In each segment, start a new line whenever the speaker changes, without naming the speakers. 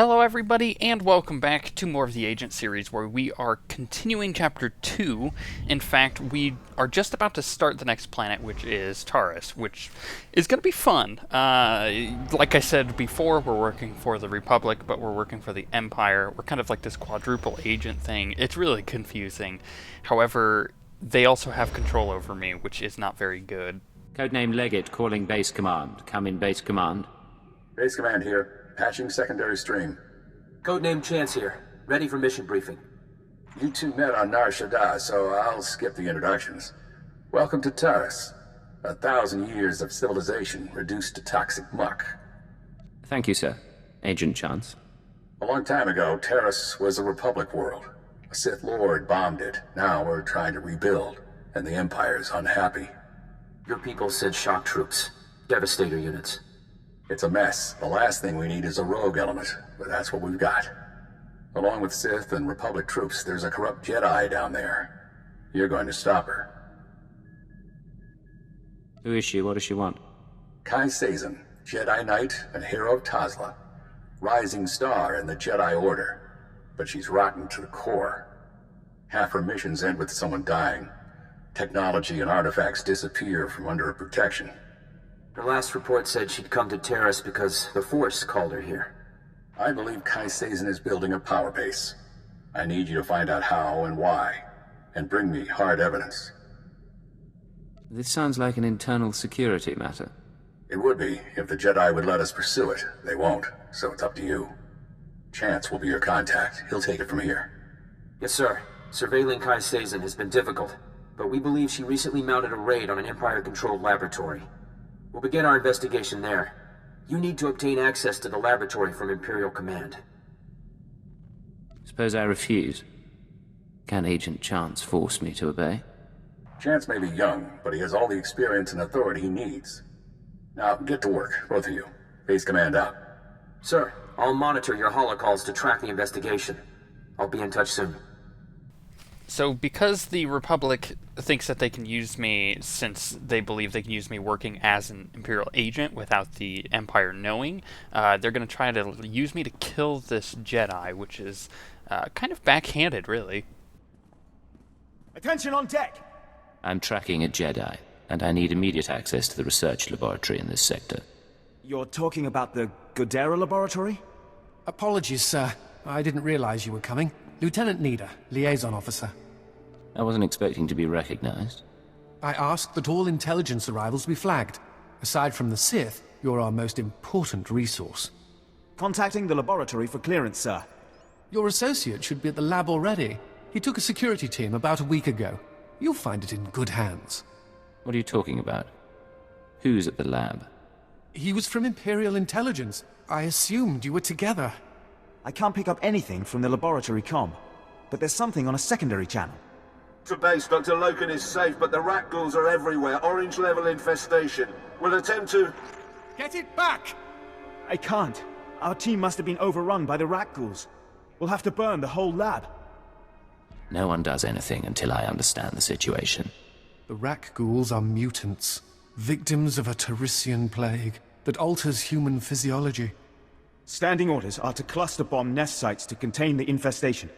Hello everybody, and welcome back to more of the Agent series, where we are continuing Chapter 2. In fact, we are just about to start the next planet, which is Taurus, which is going to be fun. Like I said before, we're working for the Republic, but we're working for the Empire. We're kind of like this quadruple agent thing. It's really confusing. However, they also have control over me, which is not very good.
Codename Legate calling base command. Come in, base command.
Base command here. Patching secondary stream.
Codename Chance here. Ready for mission briefing.
You two met on Nar Shaddaa, so I'll skip the introductions. Welcome to Taurus. 1,000 years of civilization reduced to toxic muck.
Thank you, sir. Agent Chance.
A long time ago, Taurus was a Republic world. A Sith Lord bombed it. Now we're trying to rebuild, and the Empire's unhappy.
Your people sent shock troops. Devastator units.
It's a mess. The last thing we need is a rogue element, but that's what we've got. Along with Sith and Republic troops, there's a corrupt Jedi down there. You're going to stop her.
Who is she? What does she want?
Kai Sazin, Jedi-knight and hero of Tazla. Rising star in the Jedi Order, but she's rotten to the core. Half her missions end with someone dying. Technology and artifacts disappear from under her protection.
Her last report said she'd come to Taurus because the Force called her here.
I believe Kai Sazin is building a power base. I need you to find out how and why, and bring me hard evidence.
This sounds like an internal security matter.
It would be, if the Jedi would let us pursue it. They won't, so it's up to you. Chance will be your contact. He'll take it from here.
Yes, sir. Surveilling Kai Sazin has been difficult, but we believe she recently mounted a raid on an Empire-controlled laboratory. We'll begin our investigation there. You need to obtain access to the laboratory from Imperial Command.
Suppose I refuse. Can Agent Chance force me to obey?
Chance may be young, but he has all the experience and authority he needs. Now, get to work, both of you. Base command out.
Sir, I'll monitor your holocalls to track the investigation. I'll be in touch soon.
So, because the Republic thinks that they can use me, since they believe they can use me working as an Imperial agent without the Empire knowing, they're going to try to use me to kill this Jedi, which is kind of backhanded, really.
Attention on deck!
I'm tracking a Jedi, and I need immediate access to the research laboratory in this sector.
You're talking about the Godera laboratory?
Apologies, sir. I didn't realize you were coming. Lieutenant Nida, liaison officer.
I wasn't expecting to be recognized.
I asked that all intelligence arrivals be flagged. Aside from the Sith, you're our most important resource.
Contacting the laboratory for clearance, sir.
Your associate should be at the lab already. He took a security team about a week ago. You'll find it in good hands.
What are you talking about? Who's at the lab?
He was from Imperial Intelligence. I assumed you were together.
I can't pick up anything from the laboratory comm, but there's something on a secondary channel.
To base, Dr. Loken is safe, but the rat ghouls are everywhere. Orange-level infestation. We'll attempt to...
Get it back!
I can't. Our team must have been overrun by the rat ghouls. We'll have to burn the whole lab.
No one does anything until I understand the situation.
The Rak ghouls are mutants, victims of a Taurissian plague that alters human physiology.
Standing orders are to cluster bomb nest sites to contain the infestation.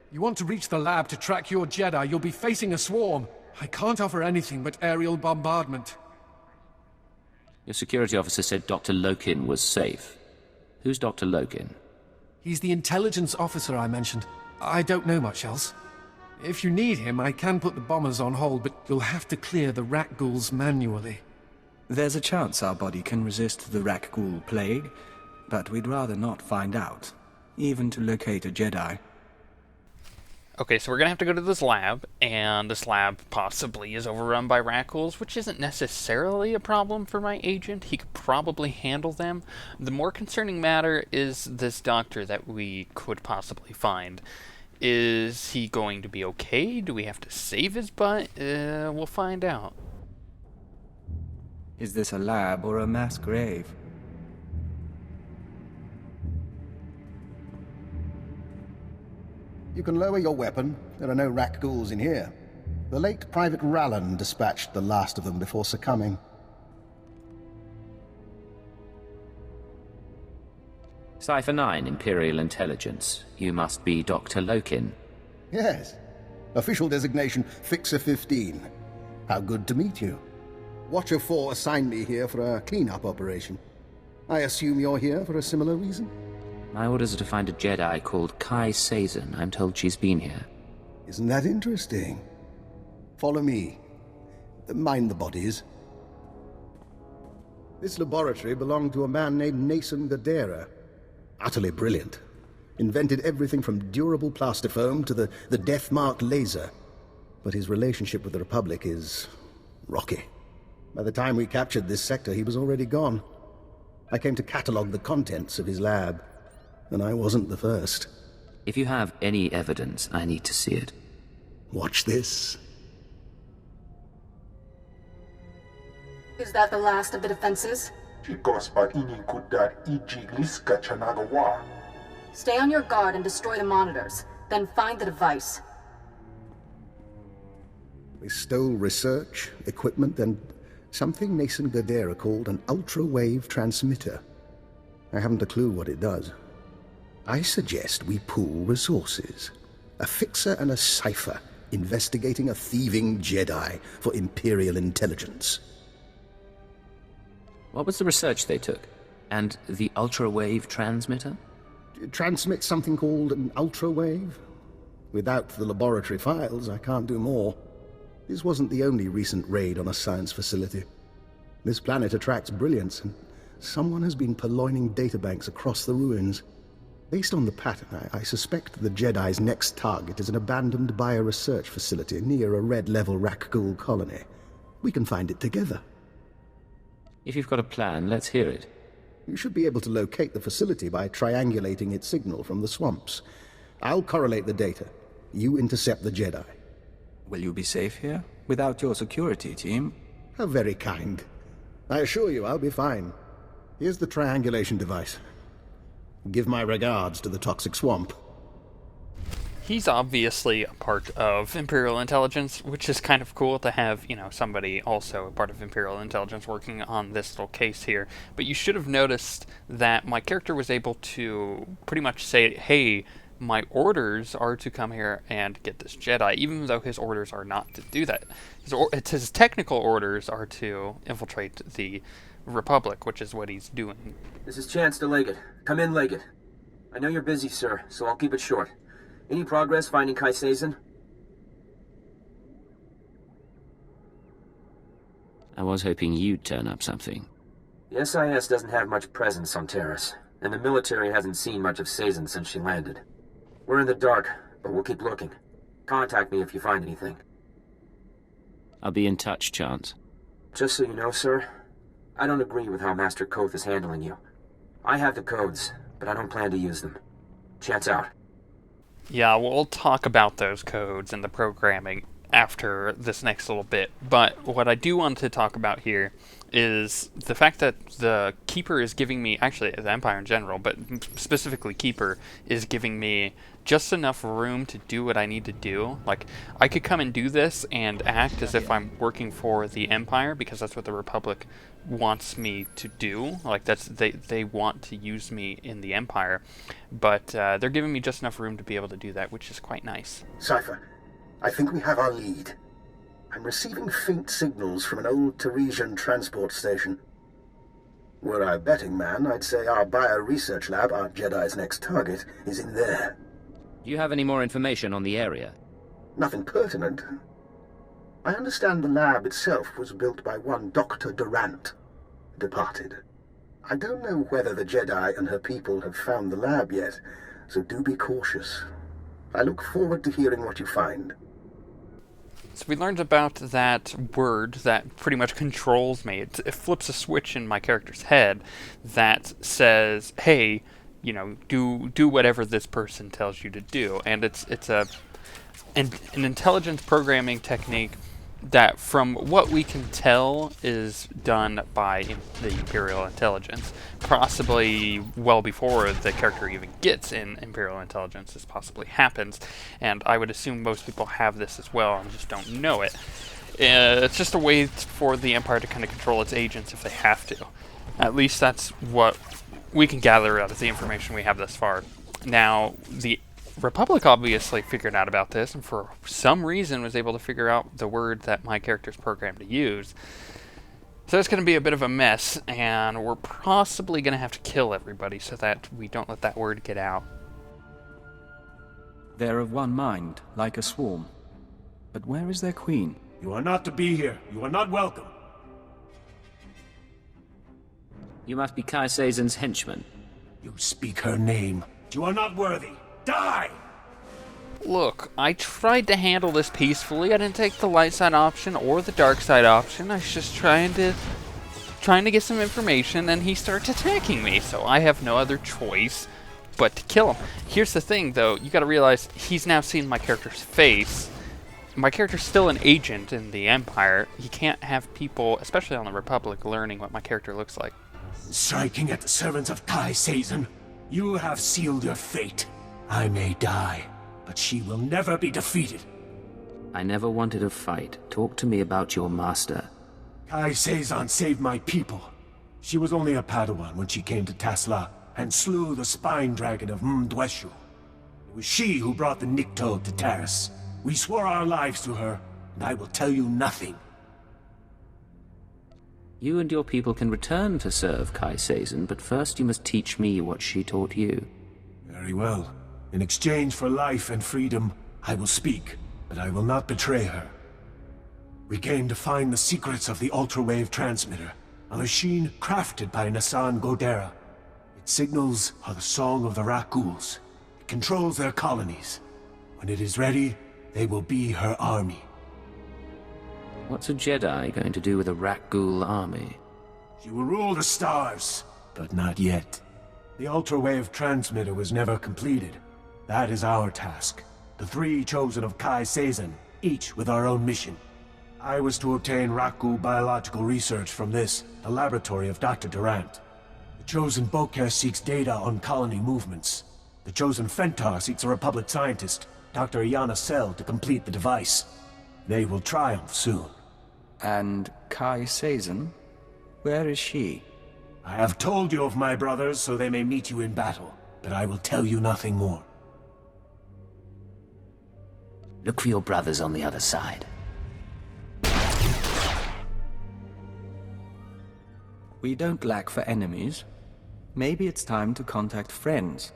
You want to reach the lab to track your Jedi, you'll be facing a swarm. I can't offer anything but aerial bombardment.
Your security officer said Dr. Loken was safe. Who's Dr. Loken?
He's the intelligence officer I mentioned. I don't know much else. If you need him, I can put the bombers on hold, but you'll have to clear the rat ghouls manually.
There's a chance our body can resist the rat ghoul plague, but we'd rather not find out, even to locate a Jedi.
Okay, so we're going to have to go to this lab, and this lab possibly is overrun by rat ghouls, which isn't necessarily a problem for my agent. He could probably handle them. The more concerning matter is this doctor that we could possibly find. Is he going to be okay? Do we have to save his butt? We'll find out.
Is this a lab or a mass grave?
You can lower your weapon. There are no rat ghouls in here. The late Private Rallan dispatched the last of them before succumbing.
Cipher 9, Imperial Intelligence. You must be Dr. Lokin.
Yes. Official designation Fixer 15. How good to meet you. Watcher 4 assigned me here for a clean-up operation. I assume you're here for a similar reason?
My orders are to find a Jedi called Kai Sazin. I'm told she's been here.
Isn't that interesting? Follow me. Mind the bodies. This laboratory belonged to a man named Nason Gadera. Utterly brilliant. Invented everything from durable plastifoam to the death-marked laser. But his relationship with the Republic is rocky. By the time we captured this sector, he was already gone. I came to catalogue the contents of his lab, and I wasn't the first.
If you have any evidence, I need to see it.
Watch this.
Is that the last of the defenses? Stay on your guard and destroy the monitors, then find the device.
We stole research, equipment, and something Nason Gadera called an ultra-wave transmitter. I haven't a clue what it does. I suggest we pool resources. A fixer and a cipher investigating a thieving Jedi for Imperial intelligence.
What was the research they took? And the ultra-wave transmitter?
It transmits something called an ultra-wave. Without the laboratory files, I can't do more. This wasn't the only recent raid on a science facility. This planet attracts brilliance, and someone has been purloining databanks across the ruins. Based on the pattern, I suspect the Jedi's next target is an abandoned bioresearch facility near a red-level Rakghoul colony. We can find it together.
If you've got a plan, let's hear it.
You should be able to locate the facility by triangulating its signal from the swamps. I'll correlate the data. You intercept the Jedi.
Will you be safe here? Without your security team?
How very kind. I assure you I'll be fine. Here's the triangulation device. Give my regards to the toxic swamp.
He's obviously a part of Imperial Intelligence, which is kind of cool to have, somebody also a part of Imperial Intelligence working on this little case here. But you should have noticed that my character was able to pretty much say, hey, my orders are to come here and get this Jedi, even though his orders are not to do that. His technical orders are to infiltrate the Republic, which is what he's doing.
This is Chancellor Leggett. Come in, Leggett. I know you're busy, sir, so I'll keep it short. Any progress finding Kai Sazin?
I was hoping you'd turn up something.
The SIS doesn't have much presence on Terrace, and the military hasn't seen much of Sazin since she landed. We're in the dark, but we'll keep looking. Contact me if you find anything.
I'll be in touch, Chance.
Just so you know, sir, I don't agree with how Master Koth is handling you. I have the codes, but I don't plan to use them. Chance out.
Yeah, we'll talk about those codes and the programming after this next little bit. But what I do want to talk about here is the fact that the Keeper is giving me, actually the Empire in general, but specifically Keeper, is giving me just enough room to do what I need to do. Like, I could come and do this and act as if I'm working for the Empire, because that's what the Republic wants me to do. Like, they want to use me in the Empire, but they're giving me just enough room to be able to do that, which is quite nice.
Cipher, I think we have our lead. I'm receiving faint signals from an old Teresian transport station. Were I a betting man, I'd say our bio-research lab, our Jedi's next target, is in there.
Do you have any more information on the area?
Nothing pertinent. I understand the lab itself was built by one Dr. Durant, departed. I don't know whether the Jedi and her people have found the lab yet, so do be cautious. I look forward to hearing what you find.
So we learned about that word that pretty much controls me. It flips a switch in my character's head that says, hey, do whatever this person tells you to do. And it's an intelligence programming technique that, from what we can tell, is done by the Imperial Intelligence. Possibly well before the character even gets in Imperial Intelligence, this possibly happens. And I would assume most people have this as well and just don't know it. It's just a way for the Empire to kind of control its agents if they have to. At least that's what we can gather out of the information we have thus far. Now, the Republic obviously figured out about this, and for some reason was able to figure out the word that my character's programmed to use. So it's going to be a bit of a mess, and we're possibly going to have to kill everybody so that we don't let that word get out.
They're of one mind, like a swarm. But where is their queen?
You are not to be here. You are not welcome.
You must be Kai Sazon's henchman.
You speak her name. You are not worthy. Die!
Look, I tried to handle this peacefully. I didn't take the light side option or the dark side option. I was just trying to get some information, and he starts attacking me, so I have no other choice but to kill him. Here's the thing, though. You gotta realize he's now seen my character's face. My character's still an agent in the Empire. He can't have people, especially on the Republic, learning what my character looks like.
Striking at the servants of Kai Sazon, you have sealed your fate. I may die, but she will never be defeated.
I never wanted a fight. Talk to me about your master.
Kai Sazon saved my people. She was only a Padawan when she came to Tasla and slew the spine dragon of Mdweshu. It was she who brought the Nikto to Taris. We swore our lives to her, and I will tell you nothing.
You and your people can return to serve Kai Sazon, but first you must teach me what she taught you.
Very well. In exchange for life and freedom, I will speak, but I will not betray her. We came to find the secrets of the ultra-wave transmitter, a machine crafted by Nassan Godera. Its signals are the song of the Rakghouls. It controls their colonies. When it is ready, they will be her army.
What's a Jedi going to do with a Rakghoul army?
She will rule the stars, but not yet. The ultra-wave transmitter was never completed. That is our task. The three chosen of Kai Sazon, each with our own mission. I was to obtain Rakghoul biological research from this, the laboratory of Dr. Durant. The chosen Bokeh seeks data on colony movements. The chosen Fentar seeks a Republic scientist, Dr. Iana Sel, to complete the device. They will triumph soon.
And Kai Sazon? Where is she?
I have told you of my brothers so they may meet you in battle, but I will tell you nothing more.
Look for your brothers on the other side.
We don't lack for enemies. Maybe it's time to contact friends.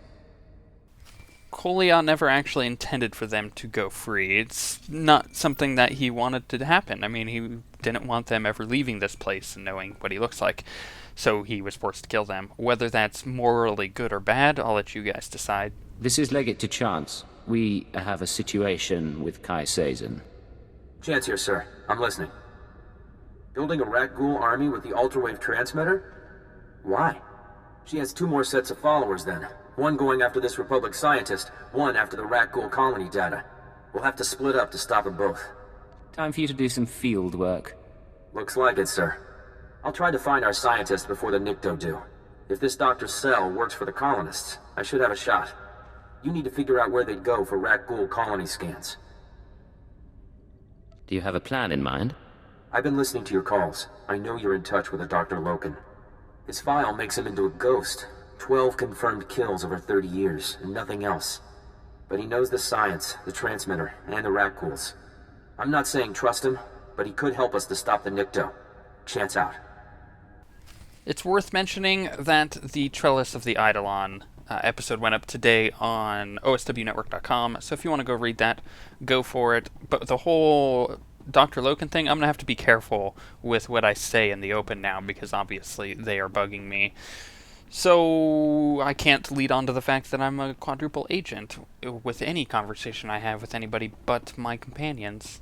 Koliya never actually intended for them to go free. It's not something that he wanted to happen. I mean, he didn't want them ever leaving this place and knowing what he looks like. So he was forced to kill them. Whether that's morally good or bad, I'll let you guys decide.
This is Legate to Chance. We have a situation with Kai Sazon.
Chance here, sir. I'm listening. Building a Rakghoul army with the ultra-wave transmitter? Why? She has 2 more sets of followers then. One going after this Republic scientist, one after the Rakghoul colony data. We'll have to split up to stop them both.
Time for you to do some field work.
Looks like it, sir. I'll try to find our scientists before the Nikto do. If this Dr. Sel works for the colonists, I should have a shot. You need to figure out where they'd go for Rakghoul colony scans.
Do you have a plan in mind?
I've been listening to your calls. I know you're in touch with a Dr. Loken. His file makes him into a ghost. 12 confirmed kills over 30 years, and nothing else. But he knows the science, the transmitter, and the Rakghouls. I'm not saying trust him, but he could help us to stop the Nikto. Chance out.
It's worth mentioning that the Trellis of the Eidolon episode went up today on OSWnetwork.com, so if you want to go read that, go for it. But the whole Dr. Loken thing, I'm going to have to be careful with what I say in the open now, because obviously they are bugging me. So I can't lead on to the fact that I'm a quadruple agent with any conversation I have with anybody but my companions.